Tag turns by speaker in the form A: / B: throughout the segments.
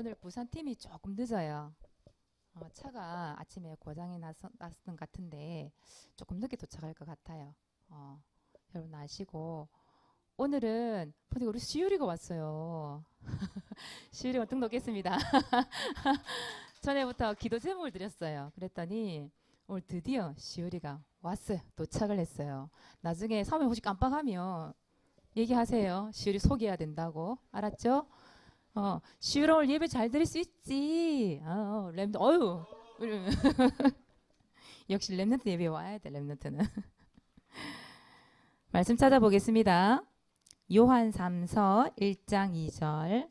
A: 오늘 부산팀이 조금 늦어요. 차가 아침에 고장이 났던 것 같은데 조금 늦게 도착할 것 같아요. 어, 여러분 아시고 오늘은 보니까 우리 시유리가 왔어요. 시유리가 등록했습니다. 전에부터 기도 제목을 드렸어요. 그랬더니 오늘 드디어 시유리가 왔어요. 도착을 했어요. 나중에 사모님 혹시 깜빡하면 얘기하세요. 시유리 소개해야 된다고. 알았죠? 시유라 오늘 예배 잘 드릴 수 있지. 랩, 어유. 역시 랩런트 예배 와야 돼, 랩런트는. 말씀 찾아보겠습니다. 요한 3서 1장 2절.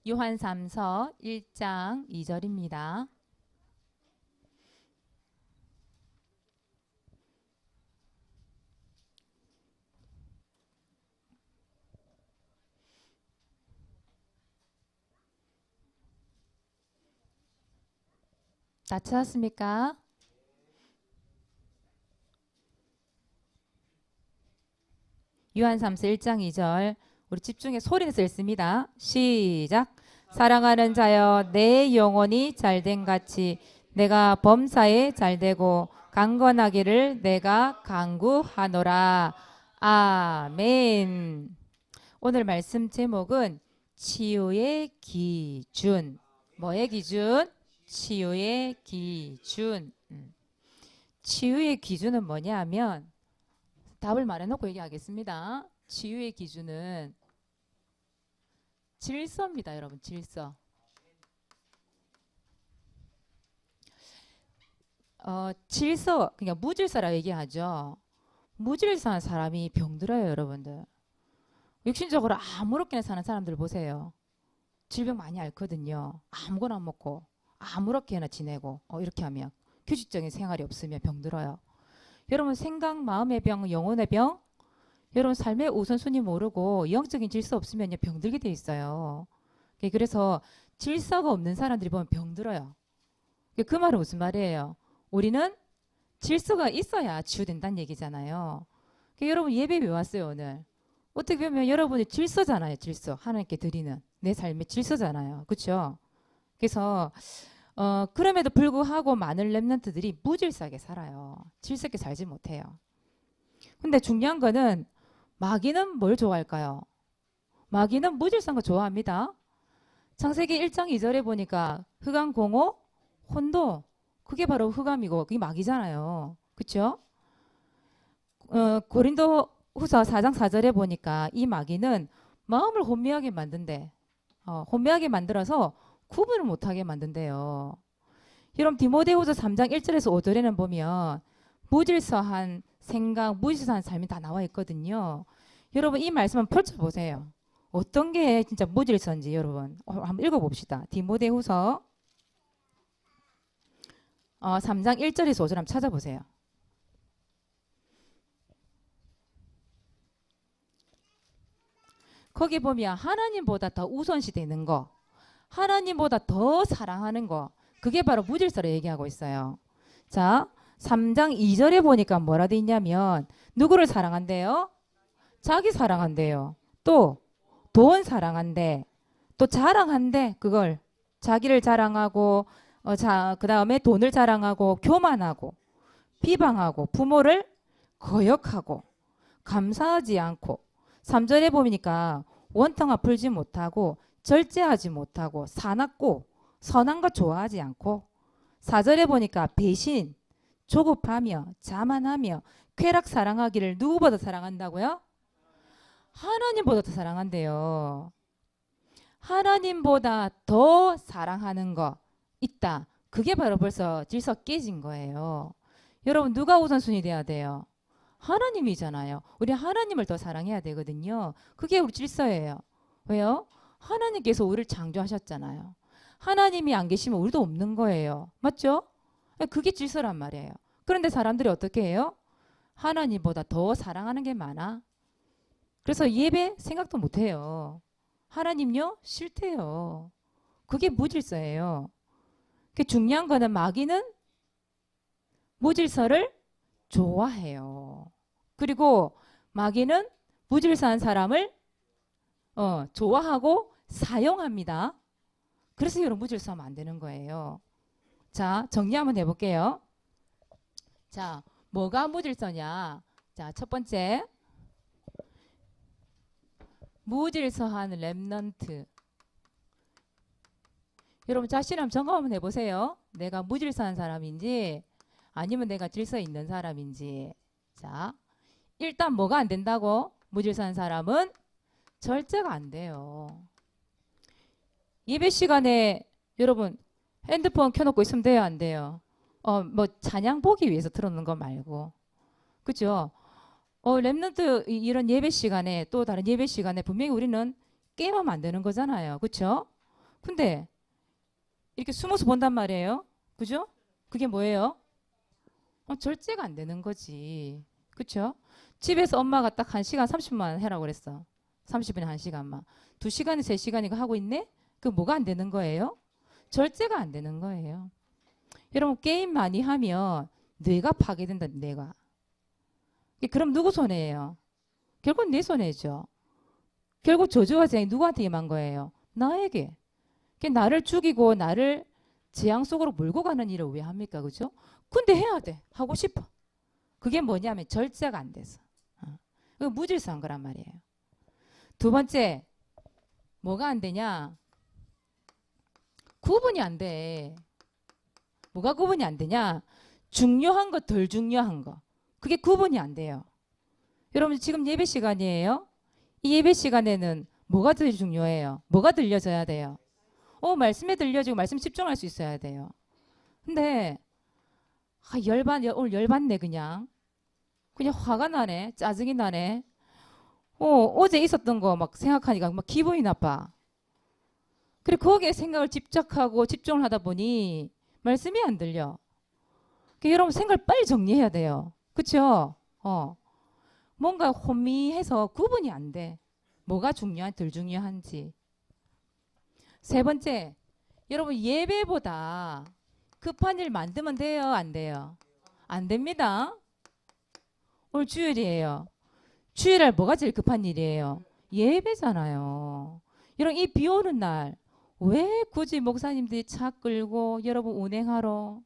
A: 요한 3서 1장 2절입니다. 다 찾았습니까? 요한 3서 1장 2절. 우리 집중해 소리내서 읽습니다. 시작. 사랑하는 자여 내 영혼이 잘된 같이 내가 범사에 잘되고 강건하기를 내가 간구하노라. 아멘. 오늘 말씀 제목은 치유의 기준. 뭐의 기준? 치유의 기준. 치유의 기준은 뭐냐 하면 답을 말해놓고 얘기하겠습니다. 치유의 기준은 질서입니다, 여러분. 질서. 질서, 그러니까 무질서라고 얘기하죠. 무질서한 사람이 병들어요, 여러분들. 육신적으로 아무렇게나 사는 사람들 보세요. 질병 많이 앓거든요. 아무거나 먹고 아무렇게나 지내고 이렇게 하면 규칙적인 생활이 없으면 병들어요. 여러분 생각, 마음의 병, 영혼의 병, 여러분 삶의 우선순위 모르고 영적인 질서 없으면 병들게 돼 있어요. 그래서 질서가 없는 사람들이 보면 병들어요. 그 말은 무슨 말이에요? 우리는 질서가 있어야 치유된다는 얘기잖아요. 여러분 예배 왜 왔어요 오늘? 어떻게 보면 여러분이 질서잖아요. 질서. 하나님께 드리는 내 삶의 질서잖아요. 그렇죠? 그래서 그럼에도 불구하고 많은 렘넌트들이 무질서하게 살아요. 질서 있게 살지 못해요. 근데 중요한 거는 마귀는 뭘 좋아할까요? 마귀는 무질서한 거 좋아합니다. 창세기 1장 2절에 보니까 흑암 공호 혼도 그게 바로 흑암이고 그게 마귀잖아요. 그렇죠? 고린도 후서 4장 4절에 보니까 이 마귀는 마음을 혼미하게 만든대. 혼미하게 만들어서 구분을 못하게 만든대요. 여러분 디모데후서 3장 1절에서 5절에는 보면 무질서한 생각, 무질서한 삶이 다 나와 있거든요. 여러분 이 말씀을 펼쳐보세요. 어떤 게 진짜 무질서인지 여러분 한번 읽어봅시다. 디모데후서 3장 1절에서 5절 한번 찾아보세요. 거기 보면 하나님보다 더 우선시 되는 거, 하나님보다 더 사랑하는 거, 그게 바로 무질서를 얘기하고 있어요. 자, 3장 2절에 보니까 뭐라 돼 있냐면 누구를 사랑한대요? 자기 사랑한대요. 또 돈 사랑한대. 또 자랑한대. 그걸 자기를 자랑하고 그 다음에 돈을 자랑하고 교만하고 비방하고 부모를 거역하고 감사하지 않고 3절에 보니까 원통아 풀지 못하고 절제하지 못하고 사납고 선한 것 좋아하지 않고 4절에 보니까 배신, 조급하며 자만하며 쾌락 사랑하기를 누구보다 사랑한다고요? 하나님보다 더 사랑한대요. 하나님보다 더 사랑하는 거 있다. 그게 바로 벌써 질서 깨진 거예요. 여러분 누가 우선순위 돼야 돼요? 하나님이잖아요. 우리 하나님을 더 사랑해야 되거든요. 그게 우리 질서예요. 왜요? 하나님께서 우리를 창조하셨잖아요. 하나님이 안 계시면 우리도 없는 거예요. 맞죠? 그게 질서란 말이에요. 그런데 사람들이 어떻게 해요? 하나님보다 더 사랑하는 게 많아. 그래서 예배 생각도 못 해요. 하나님요? 싫대요. 그게 무질서예요. 그 중요한 거는 마귀는 무질서를 좋아해요. 그리고 마귀는 무질서한 사람을 좋아하고 사용합니다. 그래서 여러분 무질서하면 안 되는 거예요. 자, 정리 한번 해볼게요. 자, 뭐가 무질서냐? 자, 첫 번째, 무질서한 랩넌트. 여러분 자신 한번 점검 한번 해보세요. 내가 무질서한 사람인지 아니면 내가 질서 있는 사람인지. 자, 일단 뭐가 안 된다고? 무질서한 사람은 절제가 안 돼요. 예배 시간에 여러분 핸드폰 켜놓고 있으면 돼요, 안 돼요? 뭐 찬양 보기 위해서 틀어놓는 거 말고, 그죠? 랩런트 이런 예배 시간에 또 다른 예배 시간에 분명히 우리는 게임하면 안 되는 거잖아요, 그렇죠? 근데 이렇게 숨어서 본단 말이에요, 그죠? 그게 뭐예요? 절제가 안 되는 거지, 그렇죠? 집에서 엄마가 딱 1시간 30분 해라고 그랬어. 30분에 1시간만. 2시간에 3시간 이거 하고 있네? 그 뭐가 안 되는 거예요? 절제가 안 되는 거예요. 여러분 게임 많이 하면 뇌가 파괴된다, 뇌가. 그럼 누구 손해예요? 결국 내 손해죠. 결국 저주와 재앙이 누구한테 임한 거예요? 나에게. 나를 죽이고 나를 재앙 속으로 몰고 가는 일을 왜 합니까? 그죠? 근데 해야 돼. 하고 싶어. 그게 뭐냐면 절제가 안 돼서. 그거 무질서한 거란 말이에요. 두 번째, 뭐가 안 되냐? 구분이 안 돼. 뭐가 구분이 안 되냐? 중요한 거, 덜 중요한 거. 그게 구분이 안 돼요. 여러분 지금 예배 시간이에요. 이 예배 시간에는 뭐가 더 중요해요? 뭐가 들려져야 돼요? 말씀에 들려지고 말씀 집중할 수 있어야 돼요. 근데 오늘 열받네 그냥 화가 나네, 짜증이 나네. 어제 있었던 거 막 생각하니까 막 기분이 나빠. 그래 거기에 생각을 집착하고 집중을 하다 보니 말씀이 안 들려. 여러분 생각을 빨리 정리해야 돼요. 그렇죠? 뭔가 혼미해서 구분이 안 돼. 뭐가 중요한, 덜 중요한지. 세 번째, 여러분 예배보다 급한 일 만들면 돼요, 안 돼요? 안 됩니다. 오늘 주일이에요. 주일날 뭐가 제일 급한 일이에요? 예배잖아요. 여러분 이 비 오는 날 왜 굳이 목사님들이 차 끌고 여러분 운행하러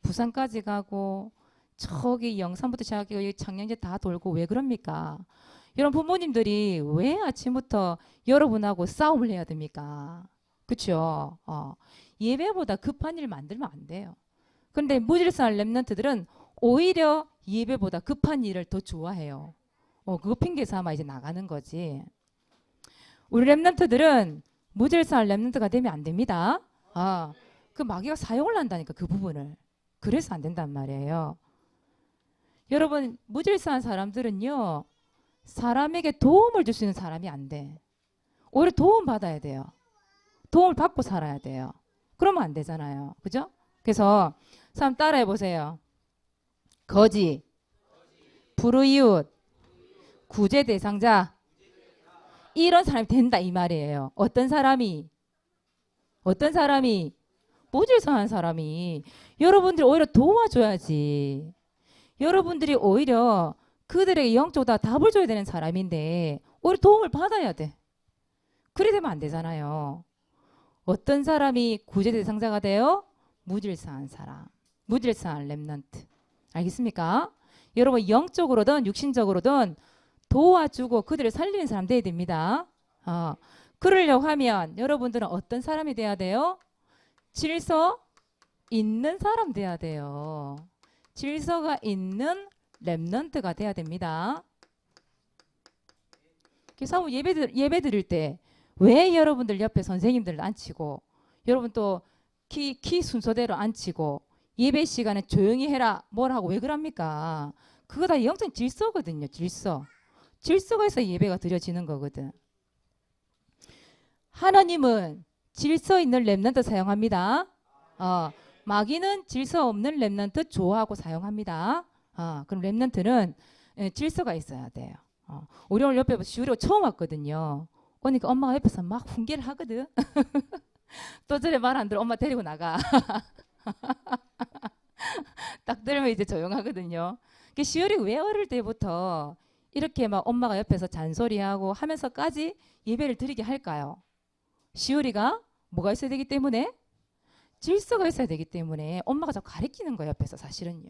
A: 부산까지 가고 저기 영산부터 시작하고 창녕제 다 돌고 왜 그럽니까? 여러분 부모님들이 왜 아침부터 여러분하고 싸움을 해야 됩니까? 그렇죠? 예배보다 급한 일 만들면 안 돼요. 근데 무질서한 랩런트들은 오히려 예배보다 급한 일을 더 좋아해요. 그거 핑계 삼아 이제 나가는 거지. 우리 랩런트들은 무질서한 랩런트가 되면 안 됩니다. 그 마귀가 사용을 한다니까 그 부분을. 그래서 안 된단 말이에요. 여러분 무질서한 사람들은요 사람에게 도움을 줄 수 있는 사람이 안 돼. 오히려 도움 받아야 돼요. 도움을 받고 살아야 돼요. 그러면 안 되잖아요. 그죠? 그래서 사람 따라해 보세요. 거지, 불의웃, 구제 대상자 이런 사람이 된다 이 말이에요. 어떤 사람이 무질서한 사람이 여러분들이 오히려 도와줘야지. 여러분들이 오히려 그들에게 영적으로 다 답을 줘야 되는 사람인데 오히려 도움을 받아야 돼. 그래 되면 안 되잖아요. 어떤 사람이 구제 대상자가 돼요? 무질서한 사람, 무질서한 랩런트. 알겠습니까? 여러분 영적으로든 육신적으로든 도와주고 그들을 살리는 사람 돼야 됩니다. 그러려고 하면 여러분들은 어떤 사람이 돼야 돼요? 질서 있는 사람 돼야 돼요. 질서가 있는 랩런트가 돼야 됩니다. 그래서 예배 드릴 때 왜 여러분들 옆에 선생님들 앉히고 여러분 또 키 순서대로 앉히고 예배 시간에 조용히 해라 뭐라고 왜 그럽니까? 그거 다 영적 질서거든요. 질서가 있어 예배가 드려지는 거거든. 하나님은 질서 있는 랩런트 사용합니다. 마귀는 질서 없는 랩런트 좋아하고 사용합니다. 그럼 랩런트는 질서가 있어야 돼요. 우리 오늘 옆에 시우리가 처음 왔거든요. 오니까 엄마가 옆에서 막 훈계를 하거든. 또 저래 말 안 들어 엄마 데리고 나가. 딱 들으면 이제 조용하거든요. 시월이 왜 어릴 때부터 이렇게 막 엄마가 옆에서 잔소리하고 하면서까지 예배를 드리게 할까요? 시월이가 뭐가 있어야 되기 때문에? 질서가 있어야 되기 때문에 엄마가 자꾸 가리키는 거예요, 옆에서 사실은요.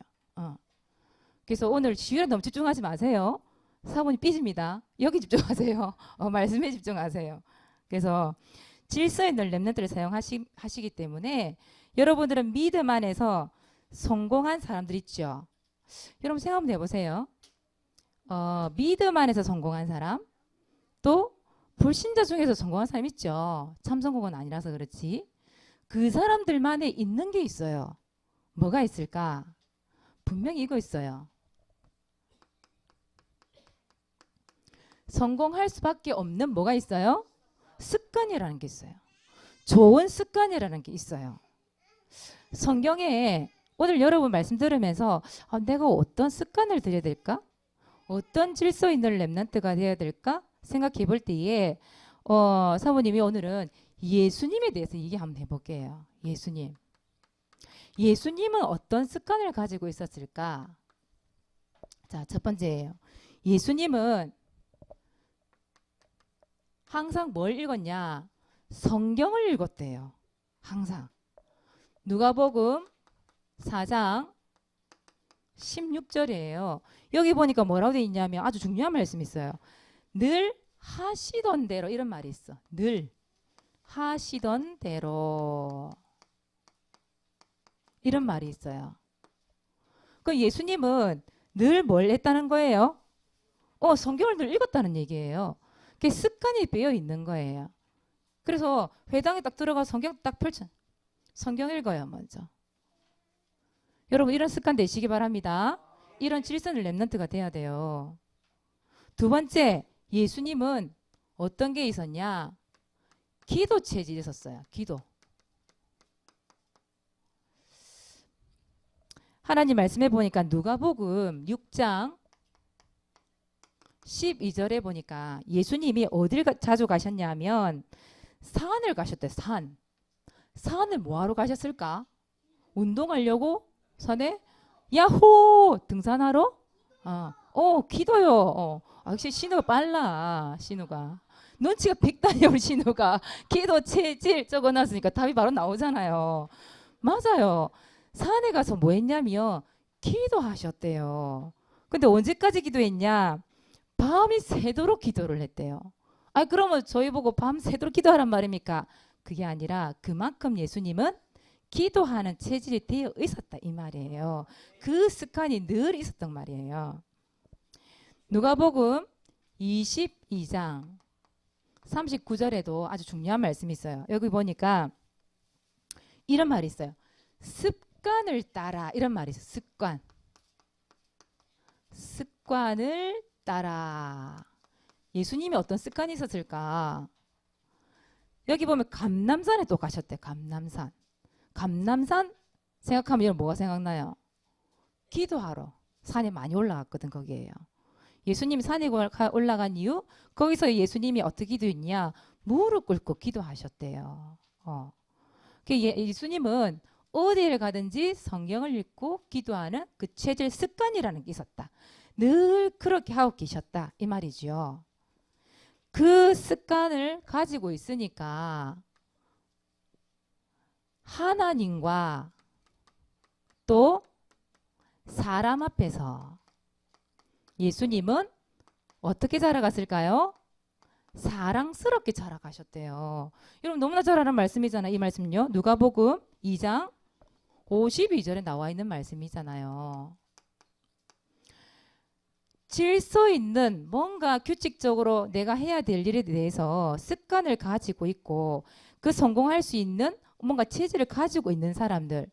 A: 그래서 오늘 시월에 너무 집중하지 마세요. 사모님 삐집니다. 여기 집중하세요. 말씀에 집중하세요. 그래서 질서 있는 렘넌트를 사용하시기 때문에 여러분들은 믿음 안에서 성공한 사람들 있죠. 여러분 생각 한번 해보세요. 믿음 안에서 성공한 사람, 또 불신자 중에서 성공한 사람 있죠. 참성공은 아니라서 그렇지. 그 사람들만에 있는 게 있어요. 뭐가 있을까? 분명히 이거 있어요. 성공할 수밖에 없는 뭐가 있어요? 습관이라는 게 있어요. 좋은 습관이라는 게 있어요. 성경에 오늘 여러분 말씀 들으면서 내가 어떤 습관을 들여야 될까? 어떤 질서 있는 렘넌트가 되어야 될까? 생각해 볼 때에 사모님이 오늘은 예수님에 대해서 얘기 한번 해볼게요. 예수님. 예수님은 어떤 습관을 가지고 있었을까? 자, 첫 번째예요. 예수님은 항상 뭘 읽었냐? 성경을 읽었대요. 항상. 누가복음 4장 16절이에요. 여기 보니까 뭐라고 되어 있냐면 아주 중요한 말씀이 있어요. 늘 하시던 대로 이런 말이 있어. 늘 하시던 대로 이런 말이 있어요. 그 예수님은 늘 뭘 했다는 거예요? 성경을 늘 읽었다는 얘기예요. 그게 습관이 배어 있는 거예요. 그래서 회당에 딱 들어가 성경 딱 펼쳐. 성경 읽어요, 먼저. 여러분 이런 습관 되시기 바랍니다. 이런 질서는 렘넌트가 돼야 돼요. 두 번째, 예수님은 어떤 게 있었냐? 기도 체질이 있었어요. 기도. 하나님 말씀해 보니까 누가복음 6장 12절에 보니까 예수님이 어딜 자주 가셨냐면 산을 가셨대요. 산을 뭐하러 가셨을까? 운동하려고? 산에? 야호! 등산하러? 기도요. 역시 신우가 빨라. 신우가. 눈치가 백단이야 우리 신우가. 기도 체질 적어놨으니까 답이 바로 나오잖아요. 맞아요. 산에 가서 뭐 했냐면 기도하셨대요. 근데 언제까지 기도했냐? 밤이 새도록 기도를 했대요. 그러면 저희 보고 밤 새도록 기도하란 말입니까? 그게 아니라 그만큼 예수님은 기도하는 체질이 되어 있었다 이 말이에요. 그 습관이 늘 있었단 말이에요. 누가복음 22장 39절에도 아주 중요한 말씀이 있어요. 여기 보니까 이런 말이 있어요. 습관을 따라 이런 말이 있어요. 습관을 따라. 예수님이 어떤 습관이 있었을까? 여기 보면 감람산에 또 가셨대. 감람산 생각하면 뭐가 생각나요? 기도하러 산에 많이 올라갔거든. 거기에요. 예수님이 산에 올라간 이유? 거기서 예수님이 어떻게 기도했냐? 무릎 꿇고 기도하셨대요. 예수님은 어디를 가든지 성경을 읽고 기도하는 그 체질 습관이라는 게 있었다. 늘 그렇게 하고 계셨다 이 말이죠. 그 습관을 가지고 있으니까 하나님과 또 사람 앞에서 예수님은 어떻게 자라갔을까요? 사랑스럽게 자라가셨대요. 여러분 너무나 잘 아는 말씀이잖아요. 이 말씀요. 누가복음 2장 52절에 나와 있는 말씀이잖아요. 질서 있는 뭔가 규칙적으로 내가 해야 될 일에 대해서 습관을 가지고 있고 그 성공할 수 있는 뭔가 체질을 가지고 있는 사람들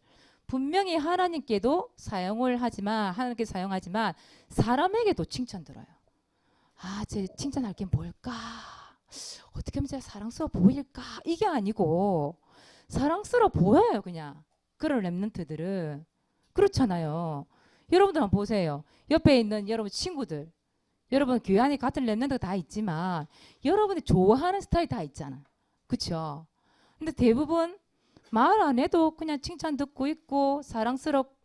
A: 분명히 하나님께도 하나님께 사용하지만 사람에게도 칭찬 들어요. 제 칭찬할 게 뭘까? 어떻게 하면 제가 사랑스러워 보일까? 이게 아니고 사랑스러워 보여요 그냥. 그런 렘넌트들은 그렇잖아요. 여러분들 한번 보세요. 옆에 있는 여러분 친구들 여러분 교회 안에 같은 렘넌트가 다 있지만 여러분이 좋아하는 스타일이 다 있잖아. 그렇죠? 근데 대부분 말 안 해도 그냥 칭찬 듣고 있고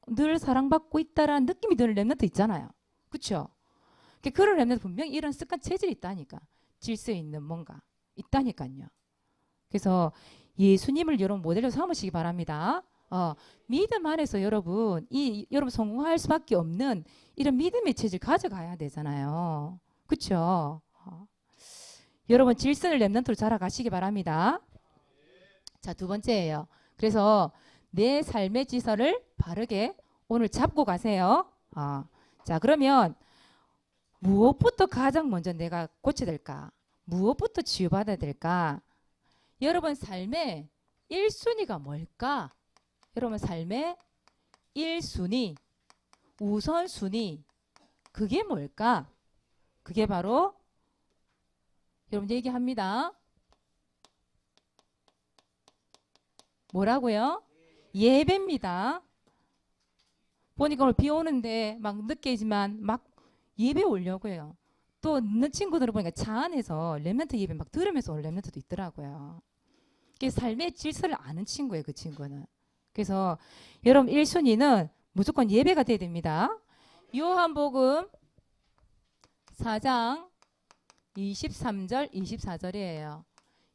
A: 늘 사랑받고 있다라는 느낌이 드는 랩런트 있잖아요. 그렇죠? 그런 랩런트 분명히 이런 습관 체질이 있다니까. 질서 있는 뭔가 있다니까요. 그래서 예수님을 여러분 모델로 삼으시기 바랍니다. 믿음 안에서 여러분 여러분 성공할 수밖에 없는 이런 믿음의 체질 가져가야 되잖아요. 그렇죠? 여러분 질서를 랩런트로 자라가시기 바랍니다. 자, 두 번째예요. 그래서 내 삶의 지서를 바르게 오늘 잡고 가세요. 자, 그러면 무엇부터 가장 먼저 내가 고쳐야 될까? 무엇부터 치유받아야 될까? 여러분 삶의 1순위가 뭘까? 여러분 삶의 1순위, 우선순위 그게 뭘까? 그게 바로 여러분 얘기합니다. 뭐라고요? 예배입니다. 보니까 오늘 비 오는데 막 늦게지만 막 예배 오려고요. 또 있는 친구들을 보니까 차 안에서 렘넌트 예배 막 들으면서 온 렘넌트도 있더라고요. 그게 삶의 질서를 아는 친구예요, 그 친구는. 그래서 여러분 1순위는 무조건 예배가 돼야 됩니다. 요한복음 4장 23절 24절이에요.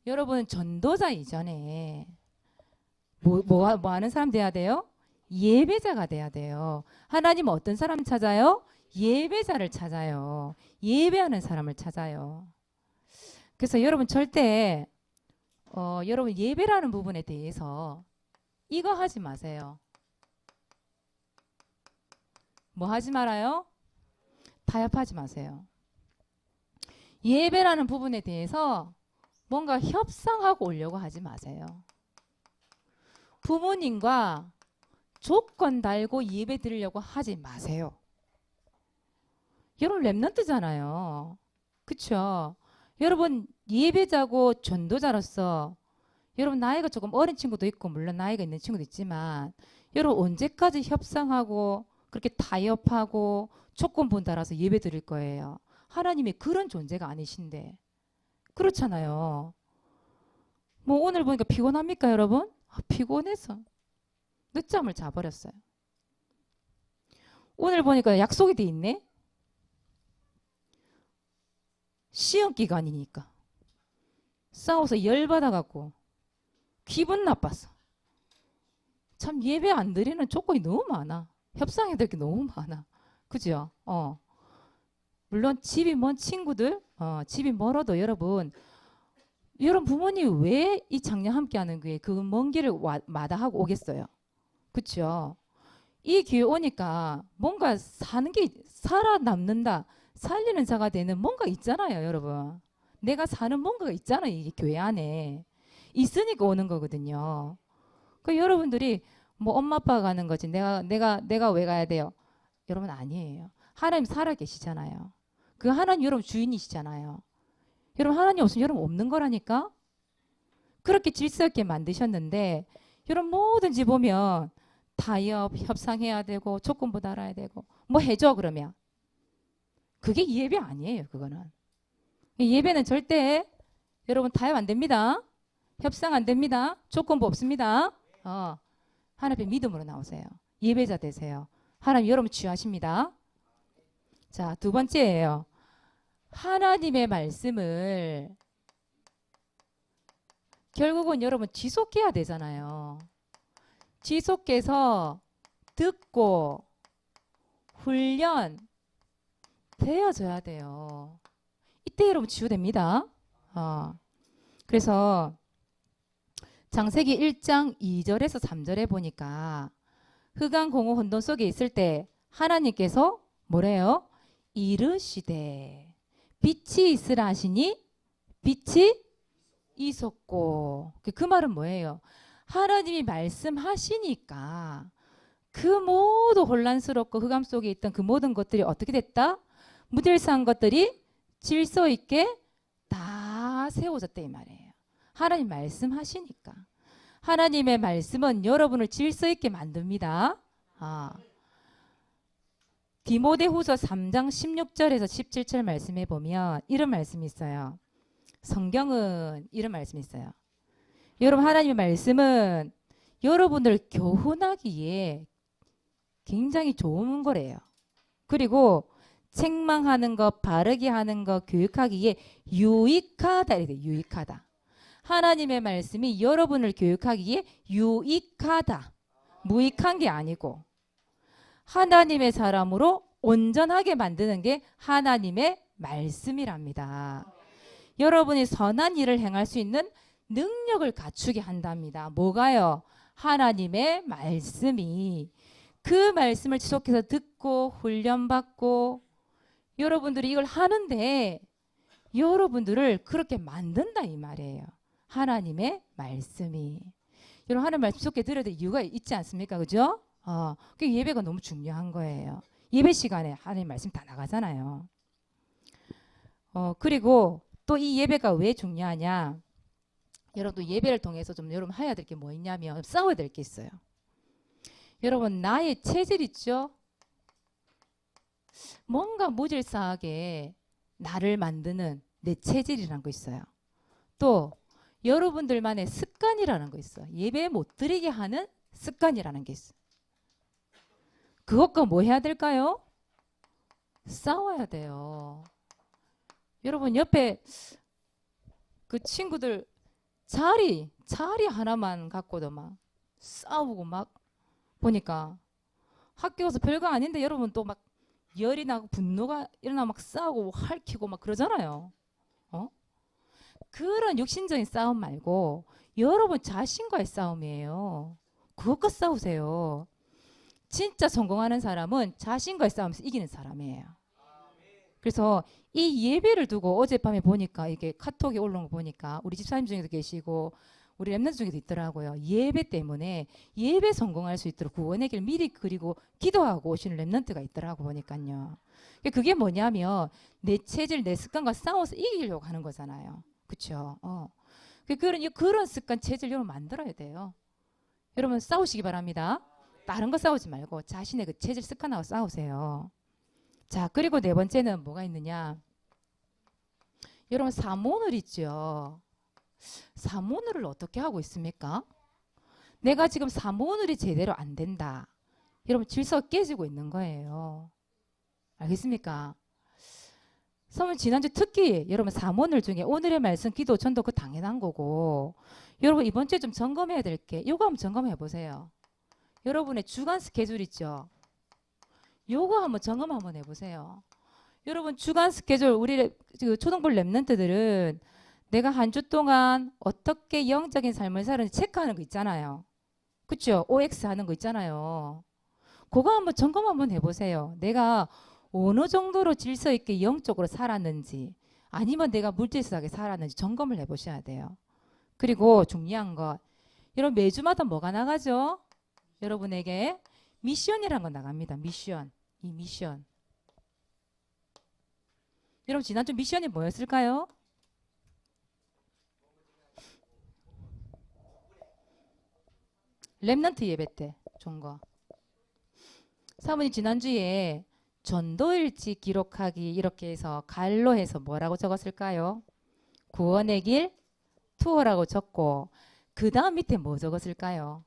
A: 여러분 전도자 이전에 뭐 하는 사람 돼야 돼요? 예배자가 돼야 돼요. 하나님은 어떤 사람 찾아요? 예배자를 찾아요. 예배하는 사람을 찾아요. 그래서 여러분 절대 여러분 예배라는 부분에 대해서 이거 하지 마세요. 뭐 하지 말아요? 타협하지 마세요. 예배라는 부분에 대해서 뭔가 협상하고 오려고 하지 마세요. 부모님과 조건 달고 예배 드리려고 하지 마세요. 여러분 랩런트잖아요. 그쵸? 여러분 예배자고 전도자로서 여러분 나이가 조금 어린 친구도 있고 물론 나이가 있는 친구도 있지만 여러분 언제까지 협상하고 그렇게 타협하고 조건부 따라서 예배 드릴 거예요. 하나님이 그런 존재가 아니신데. 그렇잖아요. 뭐 오늘 보니까 피곤합니까 여러분? 피곤해서 늦잠을 자버렸어요. 오늘 보니까 약속이 돼 있네. 시험 기간이니까 싸워서 열받아갖고 기분 나빴어. 참 예배 안 드리는 조건이 너무 많아. 협상해야 될 게 너무 많아. 그죠? 물론 집이 먼 친구들 집이 멀어도 여러분 부모님 왜 이 작년 함께하는 교회 그 먼 길을 마다하고 오겠어요. 그쵸? 이 교회 오니까 뭔가 사는 게 살아남는다. 살리는 자가 되는 뭔가 있잖아요, 여러분. 내가 사는 뭔가가 있잖아요, 이 교회 안에. 있으니까 오는 거거든요. 그 여러분들이 뭐 엄마 아빠가 가는 거지. 내가 왜 가야 돼요? 여러분 아니에요. 하나님 살아 계시잖아요. 그 하나님 여러분 주인이시잖아요. 여러분 하나님 없으면 여러분 없는 거라니까. 그렇게 질서 있게 만드셨는데 여러분 뭐든지 보면 타협, 협상해야 되고 조건부 달아야 되고 뭐 해줘 그러면. 그게 예배 아니에요. 그거는. 예배는 절대 여러분 타협 안 됩니다. 협상 안 됩니다. 조건부 없습니다. 하나님 믿음으로 나오세요. 예배자 되세요. 하나님 여러분 취하십니다. 자, 두 번째예요. 하나님의 말씀을 결국은 여러분 지속해야 되잖아요. 지속해서 듣고 훈련 되어져야 돼요. 이때 여러분 치유됩니다. 그래서 창세기 1장 2절에서 3절에 보니까 흑암 공허 혼돈 속에 있을 때 하나님께서 뭐래요? 이르시되 빛이 있으라 하시니 빛이 있었고 그 말은 뭐예요? 하나님이 말씀하시니까 그 모두 혼란스럽고 흑암 속에 있던 그 모든 것들이 어떻게 됐다? 무질서한 것들이 질서 있게 다 세워졌다 이 말이에요. 하나님 말씀하시니까. 하나님의 말씀은 여러분을 질서 있게 만듭니다. 디모데후서 3장 16절에서 17절 말씀해 보면 이런 말씀이 있어요. 성경은 이런 말씀이 있어요. 여러분 하나님의 말씀은 여러분을 교훈하기에 굉장히 좋은 거래요. 그리고 책망하는 거, 바르게 하는 거, 교육하기에 유익하다. 이래 유익하다. 하나님의 말씀이 여러분을 교육하기에 유익하다. 무익한 게 아니고 하나님의 사람으로 온전하게 만드는 게 하나님의 말씀이랍니다. 여러분이 선한 일을 행할 수 있는 능력을 갖추게 한답니다. 뭐가요? 하나님의 말씀이. 그 말씀을 지속해서 듣고 훈련받고 여러분들이 이걸 하는데 여러분들을 그렇게 만든다 이 말이에요. 하나님의 말씀이. 여러분 하나님 말씀 속에 들어야 될 이유가 있지 않습니까? 그죠? 그 예배가 너무 중요한 거예요. 예배 시간에 하나님 말씀 다 나가잖아요. 그리고 또 이 예배가 왜 중요하냐? 여러분 예배를 통해서 좀 여러분 해야 될 게 뭐 있냐면 싸워야 될 게 있어요. 여러분 나의 체질 있죠? 뭔가 무질서하게 나를 만드는 내 체질이라는 거 있어요. 또 여러분들만의 습관이라는 거 있어요. 예배 못 드리게 하는 습관이라는 게 있어요. 그것과 뭐 해야 될까요? 싸워야 돼요. 여러분 옆에 그 친구들 자리 하나만 갖고도 막 싸우고 막 보니까 학교 가서 별거 아닌데 여러분 또 막 열이 나고 분노가 일어나 막 싸우고 핥히고 막 그러잖아요. 그런 육신적인 싸움 말고 여러분 자신과의 싸움이에요. 그것과 싸우세요. 진짜 성공하는 사람은 자신과의 싸움에서 이기는 사람이에요. 그래서 이 예배를 두고 어젯밤에 보니까 이게 카톡에 올라온 거 보니까 우리 집사님 중에도 계시고 우리 랩런트 중에도 있더라고요. 예배 때문에 예배 성공할 수 있도록 구원의 길 미리 그리고 기도하고 오시는 랩런트가 있더라고 보니까요. 그게 뭐냐면 내 체질, 내 습관과 싸워서 이기려고 하는 거잖아요. 그렇죠? 그런 습관, 체질 여러분 만들어야 돼요. 여러분 싸우시기 바랍니다. 다른 거 싸우지 말고 자신의 그 체질, 습관하고 싸우세요. 자, 그리고 네 번째는 뭐가 있느냐? 여러분 사모늘 있죠? 사모늘을 어떻게 하고 있습니까? 내가 지금 사모늘이 제대로 안 된다. 여러분 질서가 깨지고 있는 거예요. 알겠습니까? 선생님 지난주 특히 여러분 사모늘 중에 오늘의 말씀, 기도, 전도 그 당연한 거고 여러분 이번 주에 좀 점검해야 될 게 요거 한번 점검해 보세요. 여러분의 주간 스케줄 있죠? 요거 한번 점검 한번 해보세요. 여러분 주간 스케줄 우리 초등부 랩런트들은 내가 한 주 동안 어떻게 영적인 삶을 살았는지 체크하는 거 있잖아요. 그렇죠? OX 하는 거 있잖아요. 그거 한번 점검 한번 해보세요. 내가 어느 정도로 질서 있게 영적으로 살았는지 아니면 내가 물질스하게 살았는지 점검을 해보셔야 돼요. 그리고 중요한 것 여러분 매주마다 뭐가 나가죠? 여러분에게 미션이라는 거 나갑니다. 미션. 이 미션. 여러분 지난주 미션이 뭐였을까요? 랩넌트 예배 때 좋은 거. 사모님 지난주에 전도일지 기록하기 이렇게 해서 갈로 해서 뭐라고 적었을까요? 구원의 길 투어라고 적고 그 다음 밑에 뭐 적었을까요?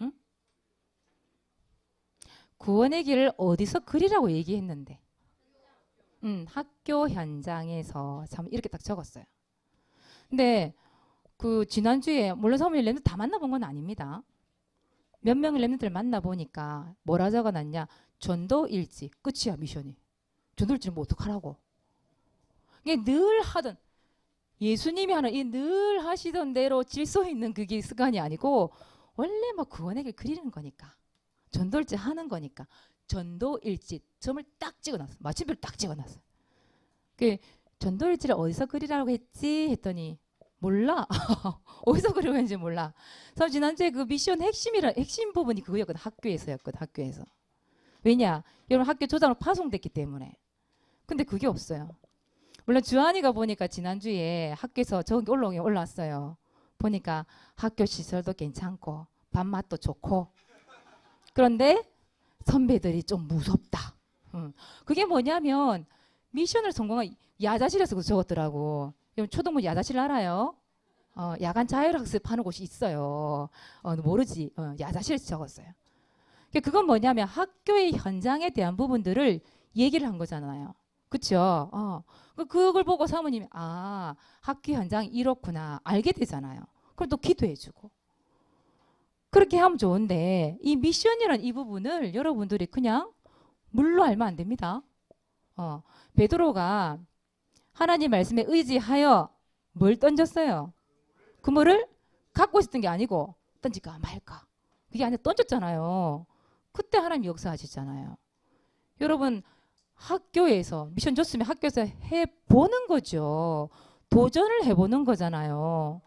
A: 응? 구원의 길을 어디서 그리라고 얘기했는데 학교 현장에서 참 이렇게 딱 적었어요. 근데 그 지난주에 물론 사모님 랩런트 다 만나본 건 아닙니다. 몇 명의 랩런트를 만나보니까 뭐라 적어놨냐. 전도일지 끝이야 미션이. 전도일지는 뭐 어떡하라고. 이게 늘 하던 예수님이 하는 이 늘 하시던 대로 질서 있는 그게 습관이 아니고 원래 뭐 구원의 길 그리는 거니까 전도일지 하는 거니까 전도일지 점을 딱 찍어놨어. 마침표를 딱 찍어놨어. 그 전도일지를 어디서 그리라고 했지 했더니 몰라. 어디서 그리고 했는지 몰라. 그래서 지난주에 그 미션 핵심 부분이 그거였거든. 학교에서였거든. 학교에서. 왜냐? 여러분 학교 조장으로 파송됐기 때문에. 근데 그게 없어요. 물론 주한이가 보니까 지난주에 학교에서 저기 올라왔어요. 보니까 학교 시설도 괜찮고 밥맛도 좋고 그런데 선배들이 좀 무섭다. 그게 뭐냐면 미션을 성공한 야자실에서 적었더라고. 초등부 야자실 알아요? 야간 자율학습 하는 곳이 있어요. 모르지. 야자실에서 적었어요. 그건 뭐냐면 학교의 현장에 대한 부분들을 얘기를 한 거잖아요. 그쵸? 그걸 보고 사모님이 학교 현장이 이렇구나 알게 되잖아요. 그럼 또 기도해주고. 그렇게 하면 좋은데 이 미션이라는 이 부분을 여러분들이 그냥 물로 알면 안 됩니다. 베드로가 하나님 말씀에 의지하여 뭘 던졌어요? 그물을 갖고 있었던 게 아니고 던질까 말까. 그게 아니라 던졌잖아요. 그때 하나님 역사하시잖아요. 여러분 학교에서 미션 줬으면 학교에서 해보는 거죠. 도전을 해보는 거잖아요.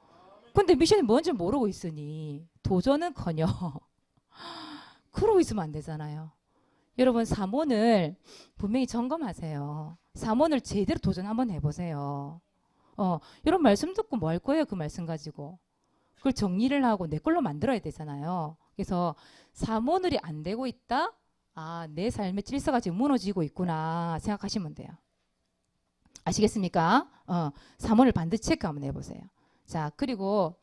A: 근데 미션이 뭔지 모르고 있으니 도전은커녕 그러고 있으면 안 되잖아요. 여러분 삼원을 분명히 점검하세요. 삼원을 제대로 도전 한번 해보세요. 이런 말씀 듣고 뭐 할 거예요? 그 말씀 가지고. 그걸 정리를 하고 내 걸로 만들어야 되잖아요. 그래서 삼원을이 안 되고 있다? 내 삶의 질서가 지금 무너지고 있구나 생각하시면 돼요. 아시겠습니까? 삼원을 반드시 체크 한번 해보세요. 자, 그리고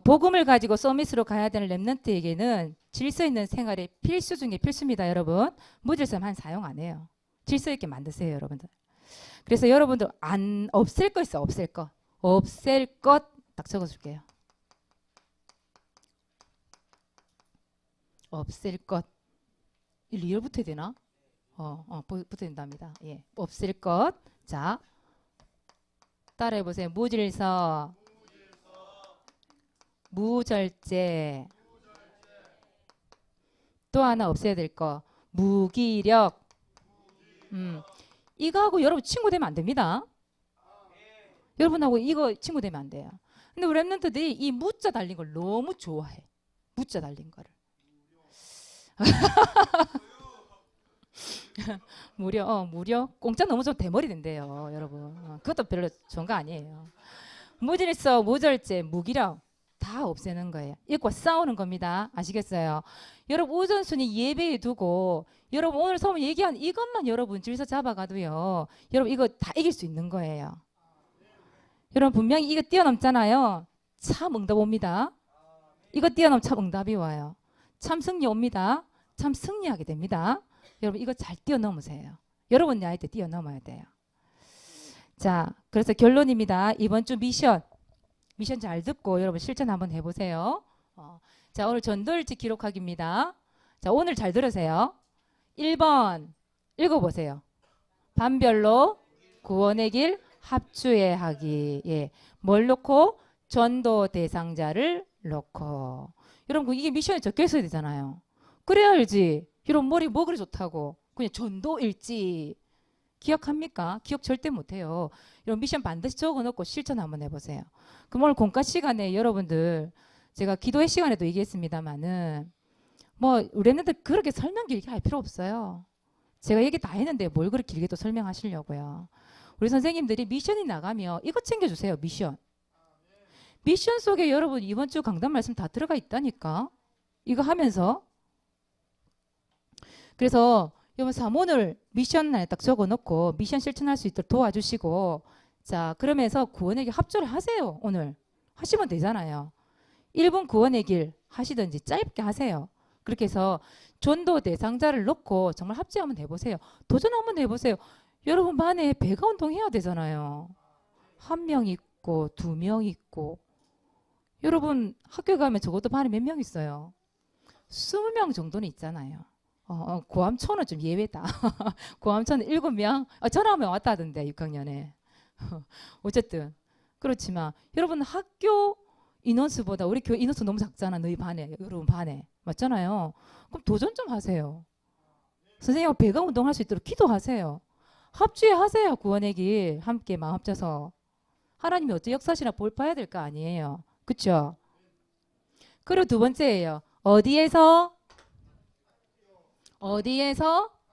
A: 복음을 가지고 서밋으로 가야 되는 렘넌트에게는 질서 있는 생활이 필수 중에 필수입니다. 여러분 무질서만 사용 안 해요. 질서 있게 만드세요. 여러분들. 그래서 여러분들 없앨 거 있어. 없앨 거. 없앨 것 딱 적어줄게요. 없앨 것. 리얼 붙어야 되나? 붙어야 된답니다. 예, 없앨 것. 자, 따라해보세요. 무질서, 무절제. 또 하나 없애야 될 거. 무기력. 이거하고 여러분 친구 되면 안 됩니다. 여러분하고 이거 친구 되면 안 돼요. 근데 우리 랩런트들이 이 무자 달린 걸 너무 좋아해. 무자 달린 거를. 무려 공짜 너무 좀 대머리 된대요, 여러분. 그것도 별로 좋은 거 아니에요. 무질서, 무절제, 무기력 다 없애는 거예요. 이거 싸우는 겁니다. 아시겠어요? 여러분 우선순위 예배에 두고 여러분 오늘 서문 얘기한 이것만 여러분 질서 잡아가도요. 여러분 이거 다 이길 수 있는 거예요. 여러분 분명히 이거 뛰어넘잖아요. 참 응답 옵니다. 이거 뛰어넘 참 응답이 와요. 참 승리 옵니다. 참 승리하게 됩니다. 여러분 이거 잘 뛰어넘으세요. 여러분 나이 때 뛰어넘어야 돼요. 자, 그래서 결론입니다. 이번 주 미션 잘 듣고 여러분 실천 한번 해보세요. 자, 오늘 전도일지 기록하기입니다. 자, 오늘 잘 들으세요. 1번 읽어보세요. 반별로 구원의 길 합주해 하기. 예, 뭘 놓고? 전도 대상자를 놓고. 여러분 이게 미션에 적혀 있어야 되잖아요. 그래야 알지. 여러분 머리 뭐 그리 좋다고. 그냥 전도일지. 기억합니까? 기억 절대 못해요. 여러분 미션 반드시 적어놓고 실천 한번 해보세요. 그럼 오늘 공과 시간에 여러분들 제가 기도회 시간에도 얘기했습니다마는 뭐 우리네들 그렇게 설명 길게 할 필요 없어요. 제가 얘기 다 했는데 뭘 그렇게 길게 또 설명하시려고요. 우리 선생님들이 미션이 나가면 이거 챙겨주세요. 미션. 미션 속에 여러분 이번 주 강단 말씀 다 들어가 있다니까. 이거 하면서. 그래서 여러분 사문을 미션에 딱 적어놓고 미션 실천할 수 있도록 도와주시고 자 그러면서 구원의 길 합주를 하세요. 오늘 하시면 되잖아요. 1분 구원의 길 하시든지 짧게 하세요. 그렇게 해서 전도 대상자를 놓고 정말 합주 한번 해보세요. 도전 한번 해보세요. 여러분 반에 배가 운동해야 되잖아요. 1명 있고 2명 있고 여러분 학교 가면 적어도 반에 몇 명 있어요? 20명 정도는 있잖아요. 고암초는 좀 예외다. 고암초는 7명. 전화하면 왔다 하던데 6학년에. 어쨌든 그렇지만 여러분 학교 인원수보다 우리 교회 인원수 너무 작잖아. 너희 반에. 여러분 반에. 맞잖아요. 그럼 도전 좀 하세요. 선생님하고 배가 운동할 수 있도록 기도하세요. 합주해 하세요. 구원의 길 함께 마음 합쳐서. 하나님이 어째 역사시나 봐야 될 거 아니에요. 그렇죠? 그리고 두 번째예요. 어디에서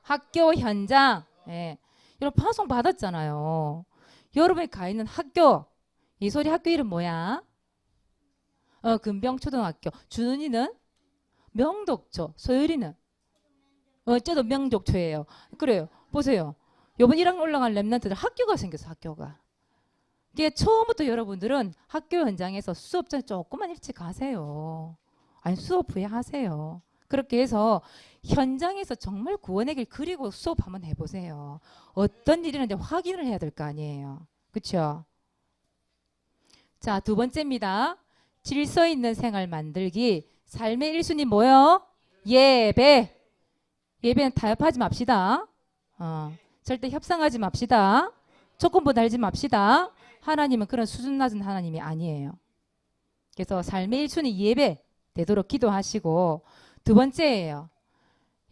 A: 학교 현장. 예. 여러분 파송 받았잖아요. 여러분이 가 있는 학교. 이 소리 학교 이름 뭐야? 금병초등학교. 준은이는 명덕초. 소율이는 어째도 명덕초예요. 그래요. 보세요. 이번 1학년 올라간 랩런트들 학교가 생겼어. 학교가. 이게 처음부터 여러분들은 학교 현장에서 수업장 조금만 일찍 가세요. 아니 수업 후에 하세요. 그렇게 해서 현장에서 정말 구원의 길 그리고 수업 한번 해보세요. 어떤 일이 있는지 확인을 해야 될 거 아니에요. 그렇죠? 자, 두 번째입니다. 질서 있는 생활 만들기. 삶의 1순위 뭐요? 예배. 예배는 타협하지 맙시다. 절대 협상하지 맙시다. 조건부 달지 맙시다. 하나님은 그런 수준 낮은 하나님이 아니에요. 그래서 삶의 1순위 예배 되도록 기도하시고, 두 번째예요.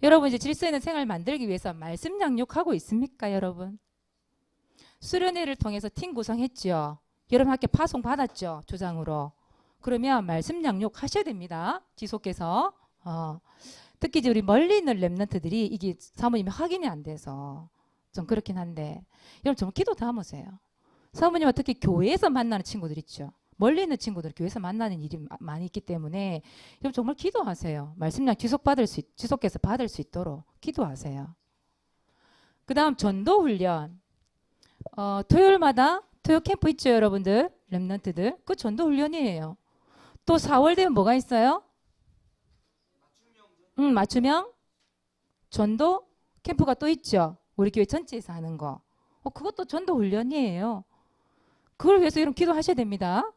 A: 여러분 이제 질서 있는 생활 만들기 위해서 말씀 양육하고 있습니까, 여러분? 수련회를 통해서 팀 구성했죠. 여러분 학교 파송 받았죠, 조장으로. 그러면 말씀 양육 하셔야 됩니다. 지속해서. 특히 이제 우리 멀리 있는 렘넌트들이 이게 사모님이 확인이 안 돼서 좀 그렇긴 한데, 여러분 좀 기도 담으세요. 사모님은 특히 교회에서 만나는 친구들 있죠. 멀리 있는 친구들 교회에서 만나는 일이 많이 있기 때문에 여러분 정말 기도하세요. 말씀량 지속해서 받을 수 있도록 기도하세요. 그 다음 전도 훈련. 토요일마다 토요 캠프 있죠, 여러분들. 렘넌트들. 그 전도 훈련이에요. 또 4월 되면 뭐가 있어요? 맞춤형 전도 캠프가 또 있죠. 우리 교회 전체에서 하는 거. 그것도 전도 훈련이에요. 그걸 위해서 여러분 기도하셔야 됩니다.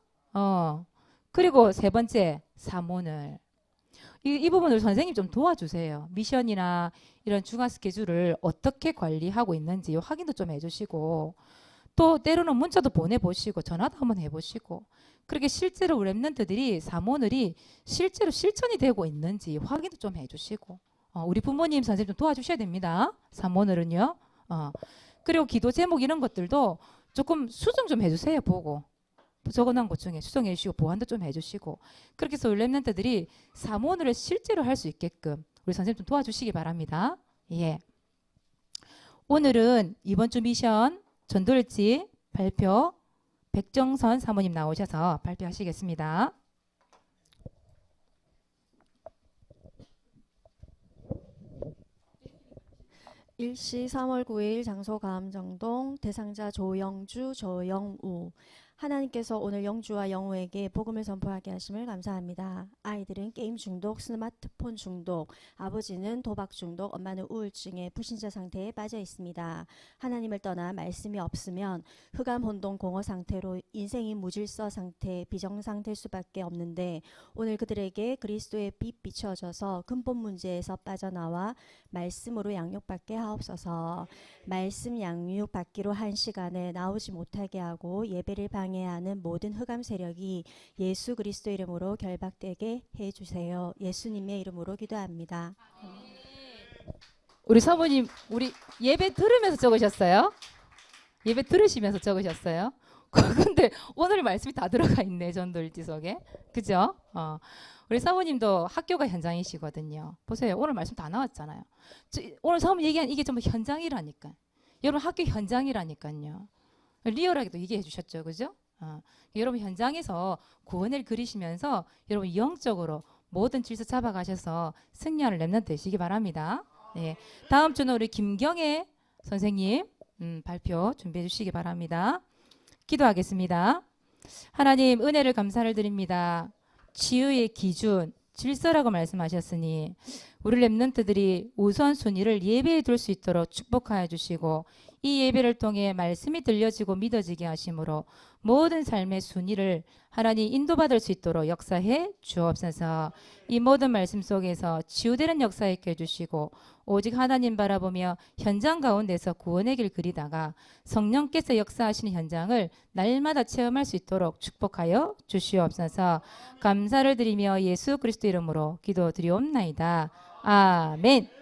A: 그리고 세 번째, 사모늘. 이 부분을 선생님 좀 도와주세요. 미션이나 이런 주간 스케줄을 어떻게 관리하고 있는지 확인도 좀 해주시고, 또 때로는 문자도 보내보시고 전화도 한번 해보시고, 그렇게 실제로 우리 랩런트들이 사모늘이 실제로 실천이 되고 있는지 확인도 좀 해주시고, 우리 부모님 선생님 좀 도와주셔야 됩니다. 사모늘은요. 그리고 기도 제목 이런 것들도 조금 수정 좀 해주세요. 보고 적어놓은 것 중에 수정해 주시고 보완도 좀 해주시고, 그렇게 해서 우리 랩런트들이 사모늘을 실제로 할 수 있게끔 우리 선생님 좀 도와주시기 바랍니다. 예. 오늘은 이번 주 미션 전도일지 발표 백정선 사모님 나오셔서 발표하시겠습니다.
B: 일시 3월 9일 장소 감정동 대상자 조영주 조영우. 하나님께서 오늘 영주와 영우에게 복음을 선포하게 하심을 감사합니다. 아이들은 게임 중독, 스마트폰 중독, 아버지는 도박 중독, 엄마는 우울증에 불신자 상태에 빠져 있습니다. 하나님을 떠나 말씀이 없으면 흑암 혼돈 공허 상태로 인생이 무질서 상태, 비정 상태일 수밖에 없는데, 오늘 그들에게 그리스도의 빛 비춰져서 근본 문제에서 빠져나와 말씀으로 양육받게 하옵소서. 말씀 양육 받기로 한 시간에 나오지 못하게 하고 예배를 방해하는 모든 흑암 세력이 예수 그리스도 이름으로 결박되게 해주세요. 예수님의 이름으로 기도합니다.
A: 우리 사모님, 우리 예배 들으면서 적으셨어요? 예배 들으시면서 적으셨어요? 근데 오늘 말씀이 다 들어가 있네, 전도일지속에. 그죠? 우리 사모님도 학교가 현장이시거든요. 보세요. 오늘 말씀 다 나왔잖아요. 오늘 사모님 얘기한 이게 전부 현장이라니까. 여러분 학교 현장이라니까요. 리얼하게도 얘기해 주셨죠. 그죠? 여러분 현장에서 구원을 그리시면서 여러분 영적으로 모든 질서 잡아가셔서 승리하는 렘넌트 되시기 바랍니다. 네. 다음 주는 우리 김경애 선생님 발표 준비해 주시기 바랍니다. 기도하겠습니다. 하나님 은혜를 감사를 드립니다. 치유의 기준, 질서라고 말씀하셨으니 우리 렘넌트들이 우선순위를 예배에 둘 수 있도록 축복하여 주시고, 이 예배를 통해 말씀이 들려지고 믿어지게 하심으로 모든 삶의 순위를 하나님 인도받을 수 있도록 역사해 주옵소서. 이 모든 말씀 속에서 치유되는 역사 있게 해주시고, 오직 하나님 바라보며 현장 가운데서 구원의 길 그리다가 성령께서 역사하시는 현장을 날마다 체험할 수 있도록 축복하여 주시옵소서. 감사를 드리며 예수 그리스도 이름으로 기도드리옵나이다. 아멘.